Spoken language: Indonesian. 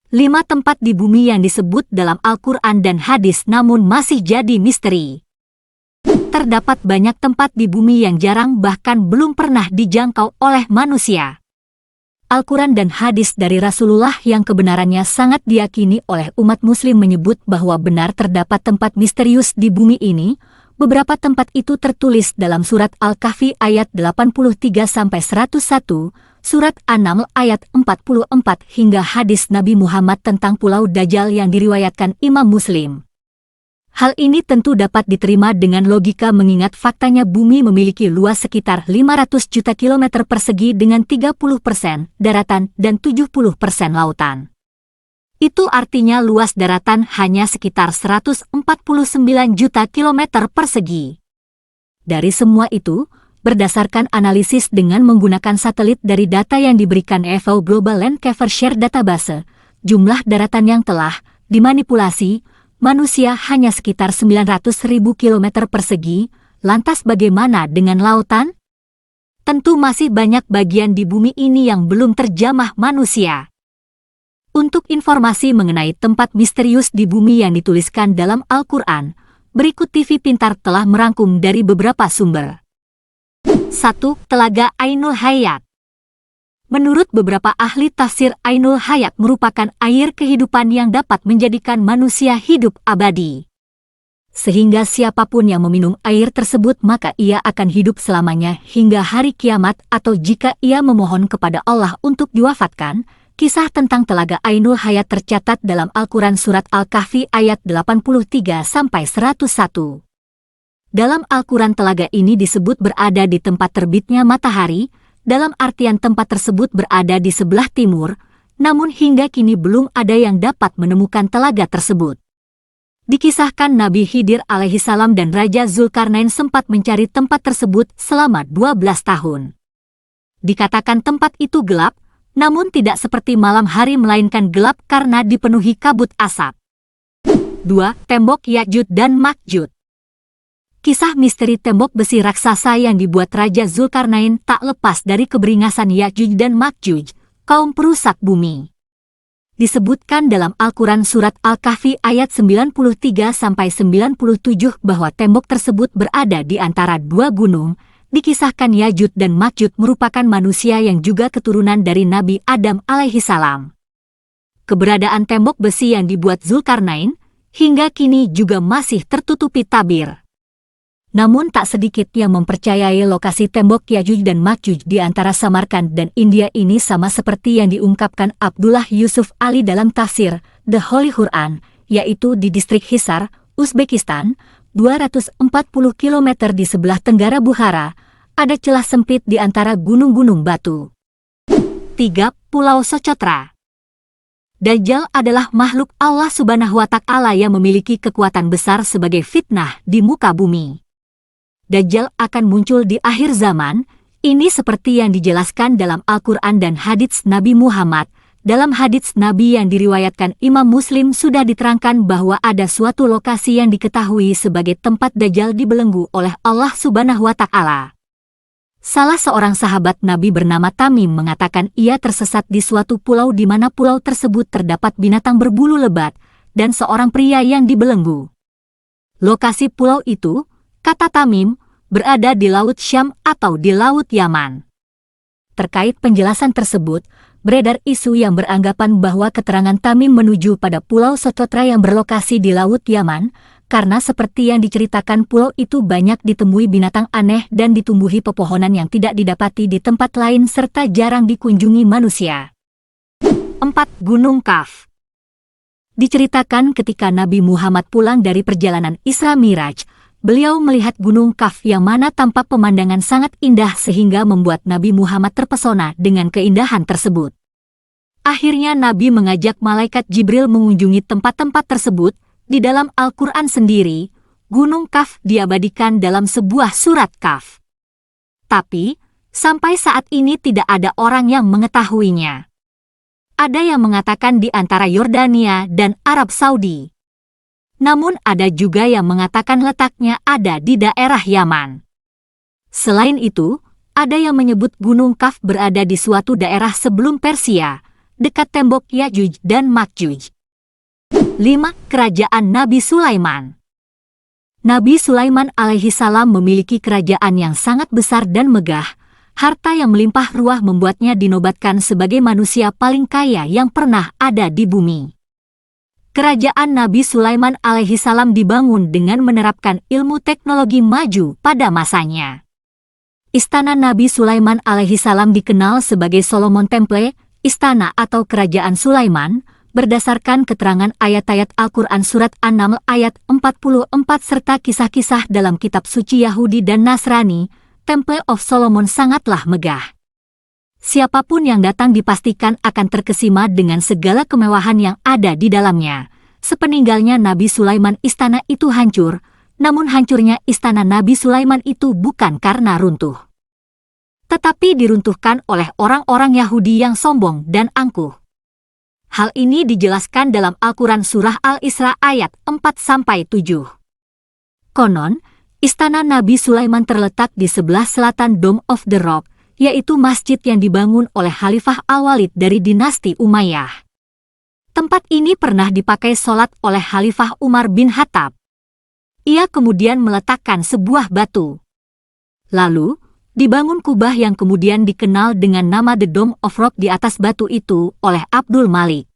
5 tempat di bumi yang disebut dalam Al-Quran dan hadis namun masih jadi misteri. Terdapat banyak tempat di bumi yang jarang bahkan belum pernah dijangkau oleh manusia. Al-Quran dan hadis dari Rasulullah yang kebenarannya sangat diyakini oleh umat muslim menyebut bahwa benar terdapat tempat misterius di bumi ini. Beberapa tempat itu tertulis dalam surat Al-Kahfi ayat 83-101, surat An-Naml ayat 44 hingga hadis Nabi Muhammad tentang Pulau Dajjal yang diriwayatkan Imam Muslim. Hal ini tentu dapat diterima dengan logika mengingat faktanya bumi memiliki luas sekitar 500 juta kilometer persegi dengan 30% daratan dan 70% lautan. Itu artinya luas daratan hanya sekitar 149 juta kilometer persegi. Dari semua itu, berdasarkan analisis dengan menggunakan satelit dari data yang diberikan EVO Global Land Cover Share Database, jumlah daratan yang telah dimanipulasi manusia hanya sekitar 900.000 kilometer persegi. Lantas bagaimana dengan lautan? Tentu masih banyak bagian di bumi ini yang belum terjamah manusia. Untuk informasi mengenai tempat misterius di bumi yang dituliskan dalam Al-Quran, berikut TV Pintar telah merangkum dari beberapa sumber. 1. Telaga Ainul Hayat. Menurut beberapa ahli tafsir, Ainul Hayat merupakan air kehidupan yang dapat menjadikan manusia hidup abadi. Sehingga siapapun yang meminum air tersebut maka ia akan hidup selamanya hingga hari kiamat atau jika ia memohon kepada Allah untuk diwafatkan. Kisah tentang Telaga Ainul Hayat tercatat dalam Al-Quran Surat Al-Kahfi ayat 83-101. Dalam Al-Quran telaga ini disebut berada di tempat terbitnya matahari, dalam artian tempat tersebut berada di sebelah timur, namun hingga kini belum ada yang dapat menemukan telaga tersebut. Dikisahkan Nabi Khidir alaihissalam dan Raja Zulkarnain sempat mencari tempat tersebut selama 12 tahun. Dikatakan tempat itu gelap, namun tidak seperti malam hari melainkan gelap karena dipenuhi kabut asap. 2. Tembok Ya'juj dan Ma'juj. Kisah misteri tembok besi raksasa yang dibuat Raja Zulkarnain tak lepas dari keberingasan Ya'juj dan Ma'juj, kaum perusak bumi. Disebutkan dalam Al-Quran Surat Al-Kahfi ayat 93-97 bahwa tembok tersebut berada di antara dua gunung. Dikisahkan Ya'juj dan Ma'juj merupakan manusia yang juga keturunan dari Nabi Adam alaihissalam. Keberadaan tembok besi yang dibuat Zulkarnain hingga kini juga masih tertutupi tabir. Namun tak sedikit yang mempercayai lokasi tembok Ya'juj dan Ma'juj di antara Samarkand dan India ini sama seperti yang diungkapkan Abdullah Yusuf Ali dalam tafsir The Holy Quran, yaitu di distrik Hisar, Uzbekistan, 240 km di sebelah tenggara Bukhara, ada celah sempit di antara gunung-gunung batu. 3. Pulau Socotra. Dajjal adalah makhluk Allah Subhanahu wa Ta'ala yang memiliki kekuatan besar sebagai fitnah di muka bumi. Dajjal akan muncul di akhir zaman, ini seperti yang dijelaskan dalam Al-Quran dan hadits Nabi Muhammad. Dalam hadits Nabi yang diriwayatkan Imam Muslim sudah diterangkan bahwa ada suatu lokasi yang diketahui sebagai tempat Dajjal dibelenggu oleh Allah Subhanahu wa Ta'ala. Salah seorang sahabat Nabi bernama Tamim mengatakan ia tersesat di suatu pulau di mana pulau tersebut terdapat binatang berbulu lebat dan seorang pria yang dibelenggu. Lokasi pulau itu, kata Tamim, berada di Laut Syam atau di Laut Yaman. Terkait penjelasan tersebut, beredar isu yang beranggapan bahwa keterangan Tamim menuju pada Pulau Socotra yang berlokasi di Laut Yaman, karena seperti yang diceritakan pulau itu banyak ditemui binatang aneh dan ditumbuhi pepohonan yang tidak didapati di tempat lain serta jarang dikunjungi manusia. 4. Gunung Kaf. Diceritakan ketika Nabi Muhammad pulang dari perjalanan Isra Miraj, beliau melihat Gunung Kaf yang mana tampak pemandangan sangat indah sehingga membuat Nabi Muhammad terpesona dengan keindahan tersebut. Akhirnya Nabi mengajak malaikat Jibril mengunjungi tempat-tempat tersebut. Di dalam Al-Quran sendiri, Gunung Kaf diabadikan dalam sebuah surat Kaf. Tapi, sampai saat ini tidak ada orang yang mengetahuinya. Ada yang mengatakan di antara Yordania dan Arab Saudi. Namun ada juga yang mengatakan letaknya ada di daerah Yaman. Selain itu, ada yang menyebut Gunung Kaf berada di suatu daerah sebelum Persia, dekat tembok Ya'juj dan Ma'juj. 5. Kerajaan Nabi Sulaiman. Nabi Sulaiman alaihi salam memiliki kerajaan yang sangat besar dan megah. Harta yang melimpah ruah membuatnya dinobatkan sebagai manusia paling kaya yang pernah ada di bumi. Kerajaan Nabi Sulaiman alaihi salam dibangun dengan menerapkan ilmu teknologi maju pada masanya. Istana Nabi Sulaiman alaihi salam dikenal sebagai Solomon Temple, istana atau kerajaan Sulaiman, berdasarkan keterangan ayat-ayat Al-Quran Surat An-Naml ayat 44 serta kisah-kisah dalam kitab suci Yahudi dan Nasrani. Temple of Solomon sangatlah megah. Siapapun yang datang dipastikan akan terkesima dengan segala kemewahan yang ada di dalamnya. Sepeninggalnya Nabi Sulaiman, istana itu hancur, namun hancurnya istana Nabi Sulaiman itu bukan karena runtuh, tetapi diruntuhkan oleh orang-orang Yahudi yang sombong dan angkuh. Hal ini dijelaskan dalam Al-Quran Surah Al-Isra ayat 4-7. Konon, istana Nabi Sulaiman terletak di sebelah selatan Dome of the Rock, yaitu masjid yang dibangun oleh Khalifah Al-Walid dari dinasti Umayyah. Tempat ini pernah dipakai sholat oleh Khalifah Umar bin Khattab. Ia kemudian meletakkan sebuah batu. Lalu, dibangun kubah yang kemudian dikenal dengan nama The Dome of Rock di atas batu itu oleh Abdul Malik.